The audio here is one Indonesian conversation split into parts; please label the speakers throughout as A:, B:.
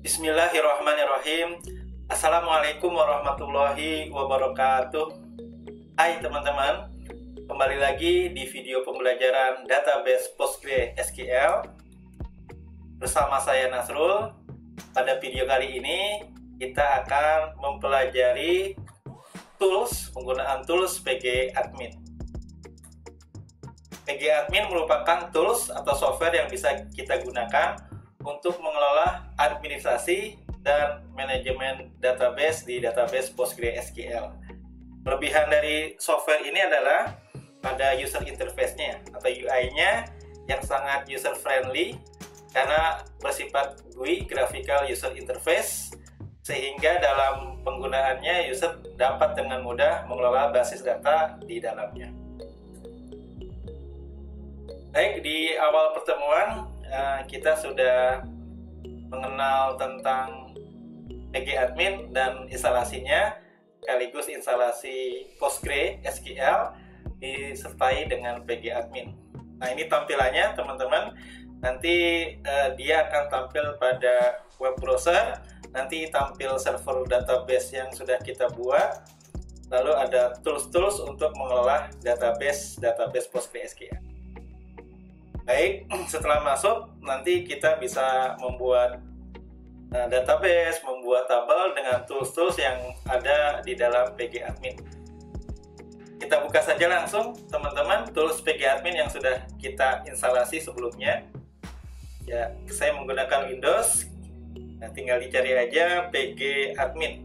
A: Bismillahirrahmanirrahim. Assalamualaikum warahmatullahi wabarakatuh. Hai teman-teman, kembali lagi di video pembelajaran database PostgreSQL bersama saya Nasrul. Pada video kali ini kita akan mempelajari penggunaan tools pgadmin. Pgadmin merupakan tools atau software yang bisa kita gunakan untuk mengelola administrasi dan manajemen database di database PostgreSQL. Kelebihan dari software ini adalah pada user interface-nya atau UI-nya yang sangat user friendly karena bersifat GUI, graphical user interface, sehingga dalam penggunaannya user dapat dengan mudah mengelola basis data di dalamnya. Baik, di awal pertemuan kita sudah mengenal tentang pgadmin dan instalasinya, sekaligus instalasi PostgreSQL disertai dengan pgadmin. Nah, ini tampilannya teman-teman. Nanti dia akan tampil pada web browser, nanti tampil server database yang sudah kita buat, lalu ada tools-tools untuk mengelola database PostgreSQL. Baik, setelah masuk nanti kita bisa membuat database, membuat tabel dengan tools-tools yang ada di dalam pgadmin. Kita buka saja langsung teman-teman tools pgadmin yang sudah kita instalasi sebelumnya. Ya, saya menggunakan Windows. Nah, tinggal dicari aja pgadmin.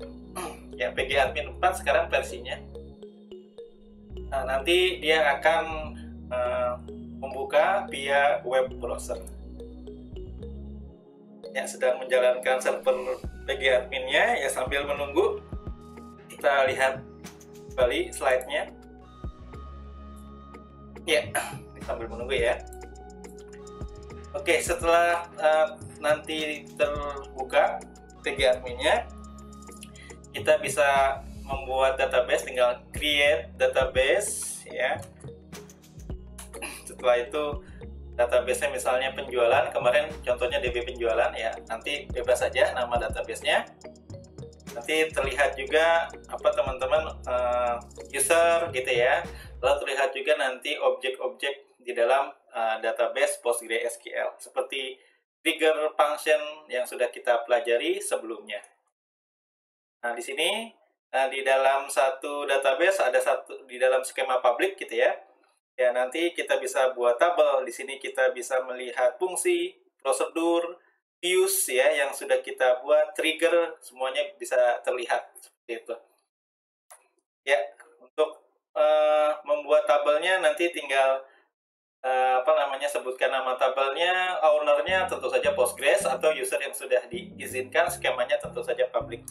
A: Ya, pgadmin 4 sekarang versinya. Nah, nanti dia akan membuka via web browser. Ya, sedang menjalankan server pgadmin-nya. Ya, sambil menunggu kita lihat kembali slide-nya. Ya, sambil menunggu ya. Oke, setelah nanti terbuka pgadmin-nya, kita bisa membuat database, tinggal create database ya. Setelah itu database-nya misalnya penjualan, kemarin contohnya DB penjualan ya, nanti bebas saja nama database-nya. Nanti terlihat juga apa teman-teman user gitu ya. Lalu terlihat juga nanti objek-objek di dalam database PostgreSQL seperti trigger function yang sudah kita pelajari sebelumnya. Nah, di sini di dalam satu database ada di dalam skema public gitu ya. Ya, nanti kita bisa buat tabel. Di sini kita bisa melihat fungsi, prosedur, views ya yang sudah kita buat, trigger, semuanya bisa terlihat seperti itu. Ya, untuk membuat tabelnya nanti tinggal sebutkan nama tabelnya, ownernya tentu saja Postgres atau user yang sudah diizinkan, skemanya tentu saja public.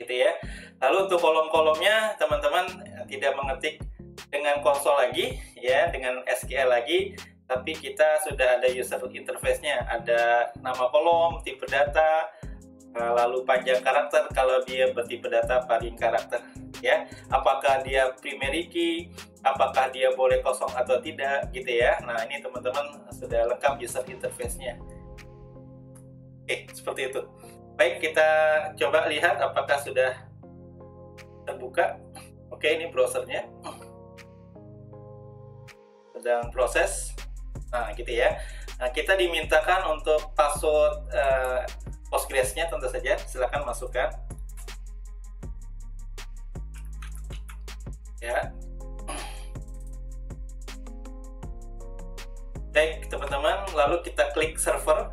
A: Gitu ya. Lalu untuk kolom-kolomnya teman-teman tidak mengetik dengan konsol lagi ya, dengan SQL lagi, tapi kita sudah ada user interface-nya, ada nama kolom, tipe data, lalu panjang karakter kalau dia bertipe data paling karakter ya, apakah dia primary key, apakah dia boleh kosong atau tidak gitu ya. Nah, ini teman-teman sudah lengkap user interface-nya. Oke, seperti itu. Baik, kita coba lihat apakah sudah terbuka. Oke, ini browsernya sedang proses. Nah, gitu ya. Nah, kita dimintakan untuk password Postgres-nya tentu saja. Silakan masukkan. Ya. Baik, teman-teman, lalu kita klik server.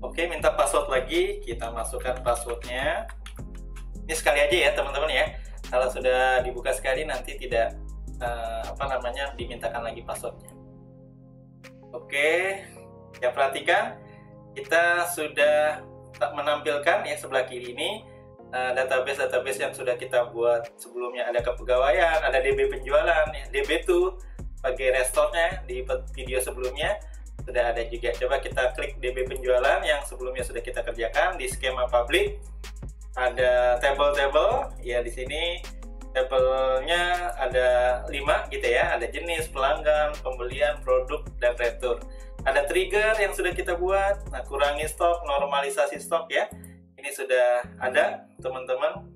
A: Oke, minta password lagi, kita masukkan passwordnya. Ini sekali aja ya teman-teman ya. Kalau sudah dibuka sekali nanti tidak dimintakan lagi passwordnya. Oke, ya perhatikan kita sudah menampilkan ya sebelah kiri ini database yang sudah kita buat sebelumnya. Ada kepegawaian, ada DB penjualan, ya, DB2 sebagai restore-nya di video sebelumnya. sudah ada juga. Coba kita klik DB penjualan yang sebelumnya sudah kita kerjakan di skema publik. Ada table-table ya, di sini tabelnya ada 5 gitu ya. Ada jenis, pelanggan, pembelian, produk, dan retur. Ada trigger yang sudah kita buat. Nah, kurangi stok, normalisasi stok ya. Ini sudah ada teman-teman.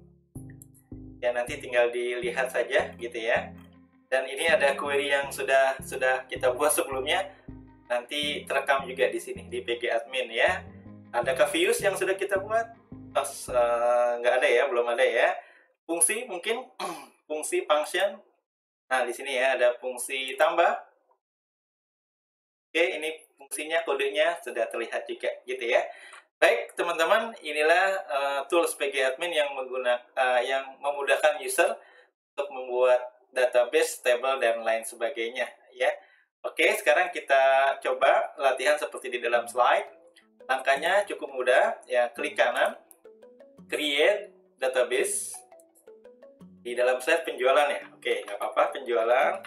A: Ya, nanti tinggal dilihat saja gitu ya. Dan ini ada query yang sudah kita buat sebelumnya. Nanti terekam juga di sini di PG admin ya. Adakah views yang sudah kita buat? Nggak ada ya, belum ada ya. Fungsi mungkin fungsi function. Nah, di sini ya ada fungsi tambah. Oke, ini fungsinya, kodenya sudah terlihat juga gitu ya. Baik teman-teman, inilah tools PG admin yang yang memudahkan user untuk membuat database, table, dan lain sebagainya ya. Oke, sekarang kita coba latihan seperti di dalam slide. Langkahnya cukup mudah ya, klik kanan, create database. Di dalam slide penjualan ya. Oke, nggak apa-apa, penjualan.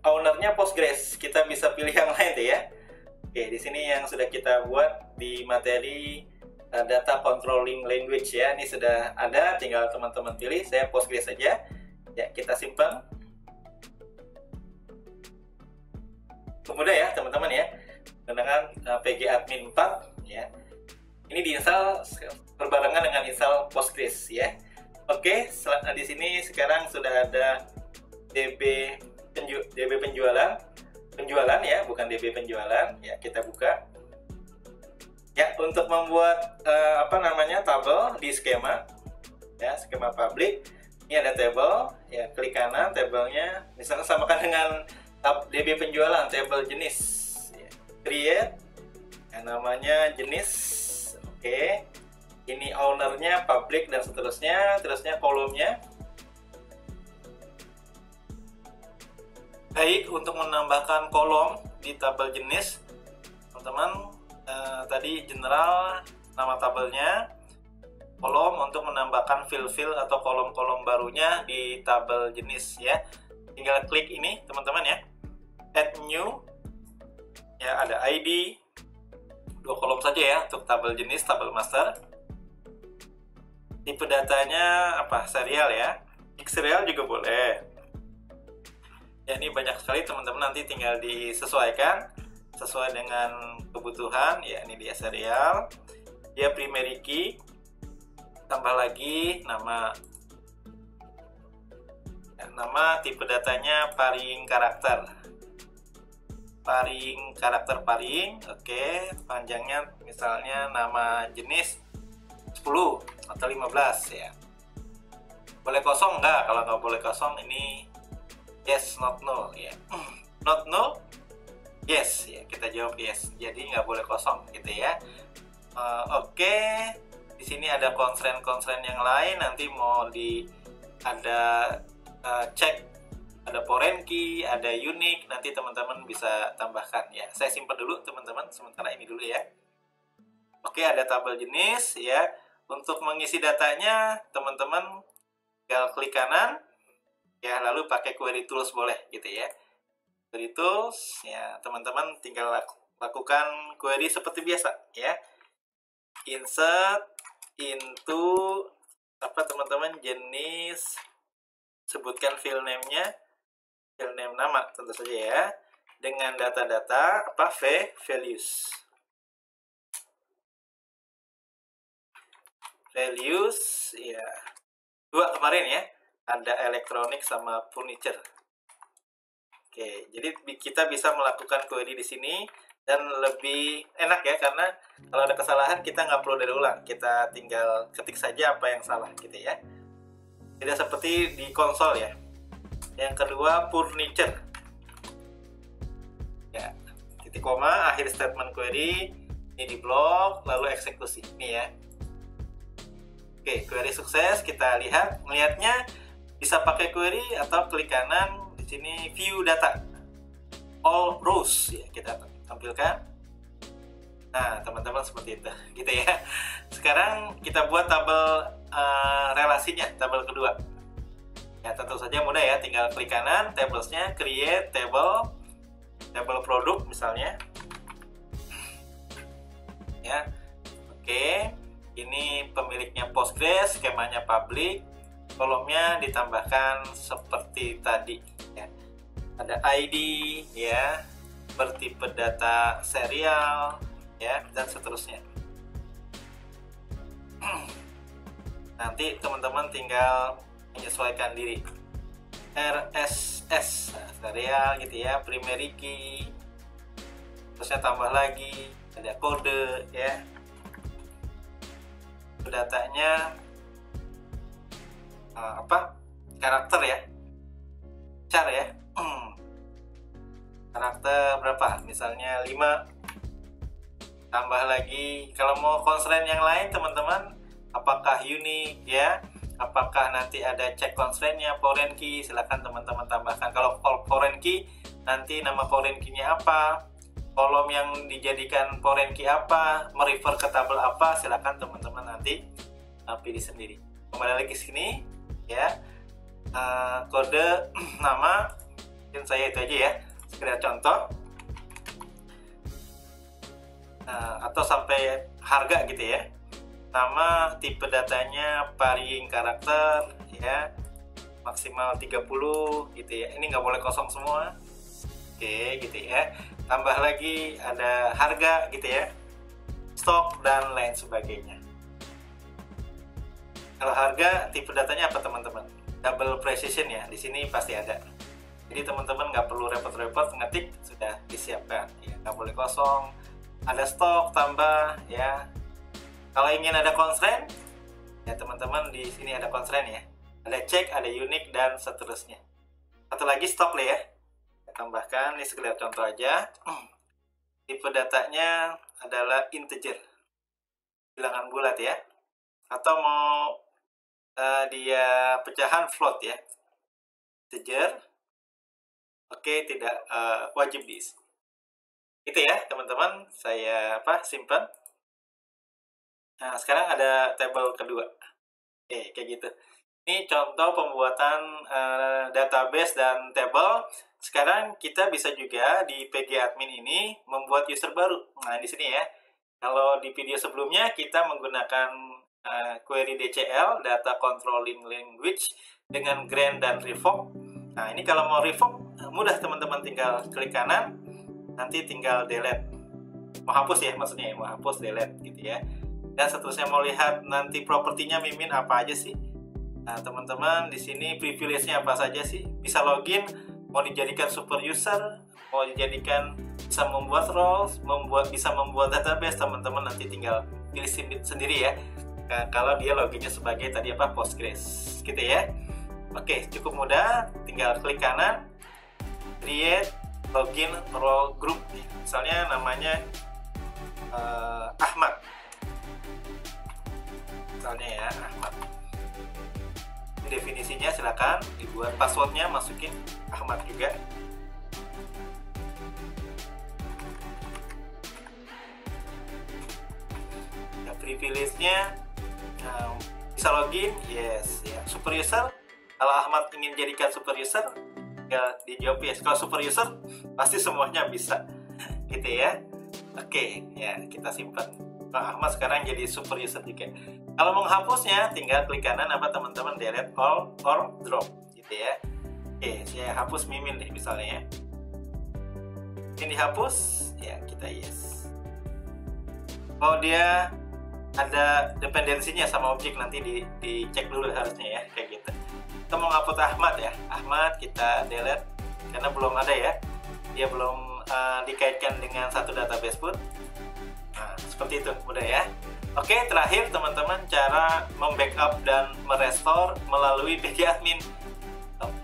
A: Ownernya Postgres, kita bisa pilih yang lain tuh ya. Oke, di sini yang sudah kita buat di materi data controlling language ya. Ini sudah ada, tinggal teman-teman pilih. Saya Postgres saja. Ya, kita simpan. Mudah ya teman-teman ya, dengan PG admin 4 ya. Ini diinstal berbarengan dengan install Postgres ya. Oke, di sini sekarang sudah ada DB penjualan ya, bukan DB penjualan ya. Kita buka ya, untuk membuat tabel di skema ya, skema public. Ini ada table ya, klik kanan, tabelnya misalnya samakan dengan DB penjualan, table jenis ya. Create yang namanya jenis. Oke, ini ownernya public dan seterusnya, kolomnya. Baik, untuk menambahkan kolom di tabel jenis, teman-teman, tadi general nama tabelnya, kolom untuk menambahkan fill atau kolom-kolom barunya di tabel jenis ya. Tinggal klik ini teman-teman ya, add new ya, ada ID 2 kolom saja ya untuk tabel jenis, tabel master. Tipe datanya apa? Serial ya. X serial juga boleh. Ya, ini banyak sekali teman-teman, nanti tinggal disesuaikan sesuai dengan kebutuhan ya. Ini dia serial, dia primary key, tambah lagi nama tipe datanya paring karakter. Oke, panjangnya misalnya nama jenis 10 atau 15 ya. Boleh kosong enggak? Kalau nggak boleh kosong, ini yes, not null ya. Not null, yes ya, kita jawab yes. Jadi nggak boleh kosong gitu ya. Oke, di sini ada constraint yang lain. Nanti mau ada cek, ada foreign key, ada unique, nanti teman-teman bisa tambahkan ya. Saya simpan dulu teman-teman, sementara ini dulu ya. Oke, ada tabel jenis ya. Untuk mengisi datanya teman-teman tinggal klik kanan ya, lalu pakai query tools boleh gitu ya. Query tools ya, teman-teman tinggal lakukan query seperti biasa ya. Insert into teman-teman, jenis, sebutkan field name-nya, field name nama tentu saja ya, dengan data-data values ya. 2 kemarin ya, ada elektronik sama furniture. Oke, jadi kita bisa melakukan query di sini dan lebih enak ya, karena kalau ada kesalahan kita nggak perlu dari ulang, kita tinggal ketik saja apa yang salah gitu ya. Tidak seperti di konsol ya. Yang kedua, furniture ya, titik koma, akhir statement query, ini di blok, lalu eksekusi ini ya. Oke, query sukses. Kita melihatnya bisa pakai query atau klik kanan di sini view data all rows ya, kita tampilkan. Nah teman-teman, seperti itu gitu ya. Sekarang kita buat tabel relasinya, tabel kedua ya. Tentu saja mudah ya, tinggal klik kanan, tablesnya, create table tabel produk misalnya ya. Oke, ini pemiliknya Postgres, skemanya public, kolomnya ditambahkan seperti tadi ya. Ada ID ya, bertipe data serial ya, dan seterusnya. Nanti teman-teman tinggal menyesuaikan diri. RSS serial gitu ya, primary key, terusnya tambah lagi ada kode ya. Datanya karakter ya, char ya. Karakter berapa, misalnya 5, tambah lagi. Kalau mau constraint yang lain teman-teman, apakah unique ya, apakah nanti ada check constraint-nya, foreign key, silahkan teman-teman tambahkan. Kalau foreign key, nanti nama foreign key-nya apa, kolom yang dijadikan foreign key apa, merefer ke tabel apa, silahkan teman-teman nanti pilih sendiri. Kembali lagi ke sini ya, kode nama, mungkin saya itu aja ya, sekedar contoh, atau sampai harga gitu ya. Nama, tipe datanya varying karakter ya, maksimal 30 gitu ya. Ini nggak boleh kosong semua. Oke gitu ya. Tambah lagi ada harga gitu ya, stok dan lain sebagainya. Kalau harga, tipe datanya apa teman-teman? Double precision ya, di sini pasti ada. Jadi teman-teman nggak perlu repot-repot ngetik, sudah disiapkan ya, nggak boleh kosong. Ada stok tambah ya. Kalau ingin ada constraint ya teman-teman, di sini ada constraint ya, ada check, ada unique dan seterusnya. Satu lagi stok lah ya, tambahkan. Ini sekedar contoh aja. Tipe datanya adalah integer, bilangan bulat ya, atau mau dia pecahan float ya, integer. Oke, tidak wajib diisi. Itu ya teman-teman, saya simpan. Nah, sekarang ada tabel kedua. Oke, kayak gitu. Ini contoh pembuatan database dan table. Sekarang kita bisa juga di PG Admin ini membuat user baru. Nah, di sini ya. Kalau di video sebelumnya kita menggunakan query DCL, Data Controlling Language, dengan grant dan revoke. Nah, ini kalau mau revoke mudah teman-teman, tinggal klik kanan, nanti tinggal delete. Mau hapus ya, maksudnya ya, mau hapus delete gitu ya. Dan seterusnya mau lihat nanti propertinya Mimin apa aja sih. Nah, teman-teman di sini privilege-nya apa saja sih? Bisa login, mau dijadikan super user, mau dijadikan bisa membuat roles, bisa membuat database, teman-teman nanti tinggal pilih sendiri ya. Nah, kalau dia loginnya sebagai tadi Postgres gitu ya. Oke, cukup mudah, tinggal klik kanan, create login role group. Misalnya namanya Ahmad. Misalnya ya, Ahmad. Definisinya silakan dibuat, passwordnya masukin Ahmad juga. Nah, privilege-nya bisa login, yes ya. Super user, kalau Ahmad ingin jadikan super user, ya dijawab yes. Kalau super user pasti semuanya bisa gitu ya. Oke ya, kita simpan. Nah, Ahmad sekarang jadi super user juga. Kalau menghapusnya tinggal klik kanan teman-teman, delete all or drop gitu ya. Oke, saya hapus Mimin deh misalnya ya. Ini dihapus ya, kita yes. Oh, dia ada dependensinya sama objek, nanti dicek dulu harusnya ya, kayak gitu. Kita mau ngapus Ahmad ya, Ahmad kita delete karena belum ada ya, dia belum dikaitkan dengan satu database pun. Nah, seperti itu, mudah ya. Oke, terakhir teman-teman, cara membackup dan merestore melalui PG Admin.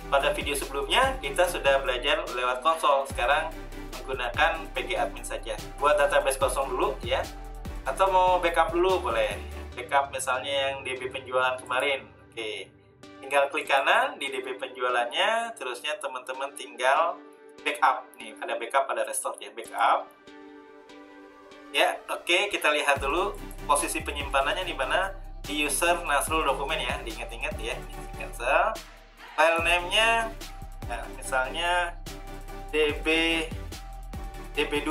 A: Pada video sebelumnya kita sudah belajar lewat konsol, sekarang menggunakan PG Admin saja. Buat database kosong dulu ya, atau mau backup dulu boleh. Backup misalnya yang DB penjualan kemarin. Oke, tinggal klik kanan di DB penjualannya, terusnya teman-teman tinggal backup. Nih, ada backup, ada restore ya, backup. Ya, oke, kita lihat dulu posisi penyimpanannya di mana, di user Nasrul dokumen ya, diingat-ingat ya, cancel. File name-nya, nah, misalnya DB DB2.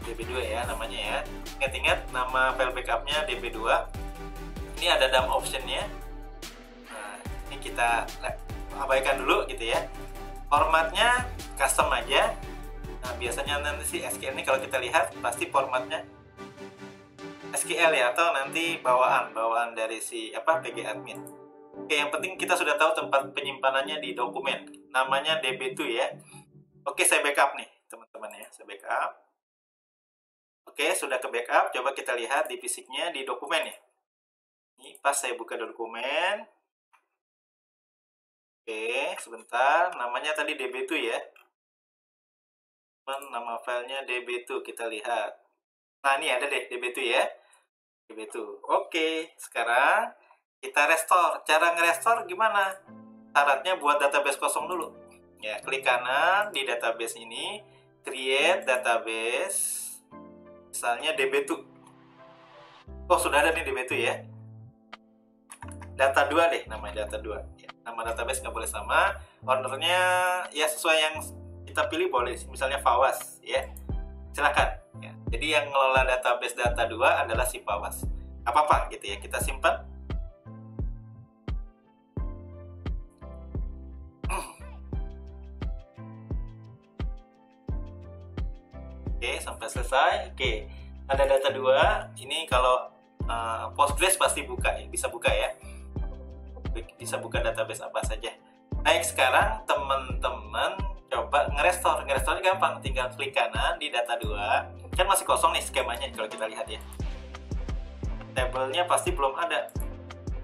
A: DB2 ya namanya ya. Ingat-ingat nama file backupnya DB2. Ini ada dump optionnya. Nah, ini kita abaikan dulu gitu ya. Formatnya custom aja. Nah, biasanya nanti si SQL ini kalau kita lihat pasti formatnya SQL ya, atau nanti bawaan dari si PG admin. Oke, yang penting kita sudah tahu tempat penyimpanannya di dokumen. Namanya DB2 ya. Oke, saya backup nih, teman-teman ya. Saya backup. Oke, sudah ke backup. Coba kita lihat di fisiknya di dokumen ya. Ini pas saya buka dokumen. Oke, sebentar. Namanya tadi DB2 ya. Nama filenya DB2, kita lihat. Nah, ini ada deh DB2 ya. DB2. Oke, sekarang kita restore. Cara nge-restore gimana? Syaratnya buat database kosong dulu. Ya, klik kanan di database ini, create database. Misalnya DB2. Oh, sudah ada nih DB2 ya. Data 2 deh, namanya data 2. Ya, nama database nggak boleh sama. Ownernya ya sesuai yang kita pilih boleh. Misalnya Fawaz ya. Silakan. Ya, jadi yang ngelola database data 2 adalah si Fawaz. Apa-apa gitu ya, kita simpan. Oke, sampai selesai. Oke, ada data 2. Ini kalau Postgres pasti buka ya, bisa buka ya. Bisa buka database apa saja. Baik, sekarang teman-teman coba nge-restore. Nge-restore gampang, tinggal klik kanan di data 2. Kan masih kosong nih skemanya kalau kita lihat ya. Tabelnya pasti belum ada.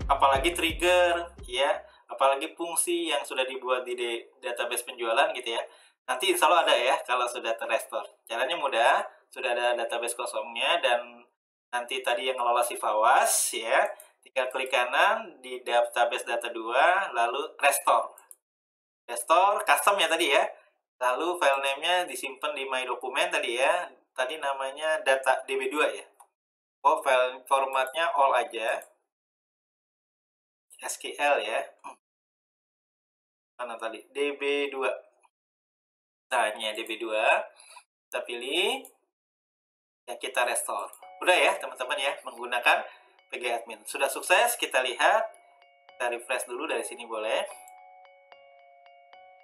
A: Apalagi trigger ya, apalagi fungsi yang sudah dibuat di database penjualan gitu ya. Nanti insya Allah ada ya kalau sudah terrestore. Caranya mudah, sudah ada database kosongnya, dan nanti tadi yang ngelola si Fawaz ya, tinggal klik kanan di database data 2, lalu restore. Restore custom ya tadi ya. Lalu file name-nya disimpan di my document tadi ya. Tadi namanya data DB2 ya. Oh, file formatnya all aja. SQL ya. Mana tadi? DB2. Nah, ini ya DB2. Kita pilih. Ya, kita restore. Udah ya, teman-teman ya, menggunakan PG admin. Sudah sukses, kita lihat. Kita refresh dulu dari sini boleh.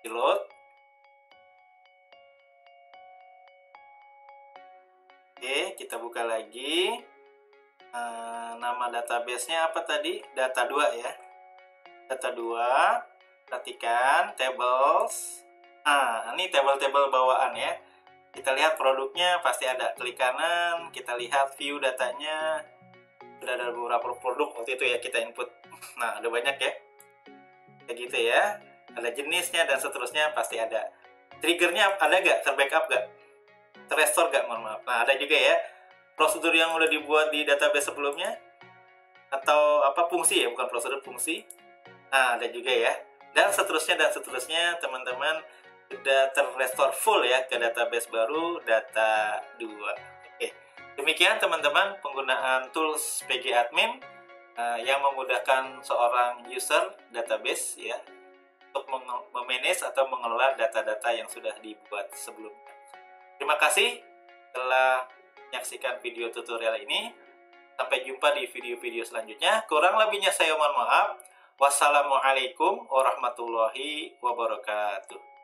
A: Reload. Oke, kita buka lagi. Nama database-nya apa tadi? Data 2 ya. Data 2. Perhatikan tables. Nah, ini tabel-tabel bawaan ya. Kita lihat produknya pasti ada. Klik kanan, kita lihat view datanya. Sudah ada beberapa produk waktu itu ya kita input. Nah, ada banyak ya. Kayak gitu ya. Ada jenisnya dan seterusnya pasti ada. Triggernya ada nggak? Terbackup nggak? Terrestore nggak? Mohon maaf. Nah, ada juga ya. Prosedur yang udah dibuat di database sebelumnya. Atau fungsi ya, bukan prosedur, fungsi. Nah, ada juga ya. Dan seterusnya teman-teman sudah terrestore full ya ke database baru data 2. Oke. Demikian teman-teman penggunaan tools PG admin yang memudahkan seorang user database ya untuk memanage atau mengelola data-data yang sudah dibuat sebelumnya. Terima kasih telah menyaksikan video tutorial ini. Sampai jumpa di video-video selanjutnya. Kurang lebihnya saya mohon maaf. Wassalamualaikum warahmatullahi wabarakatuh.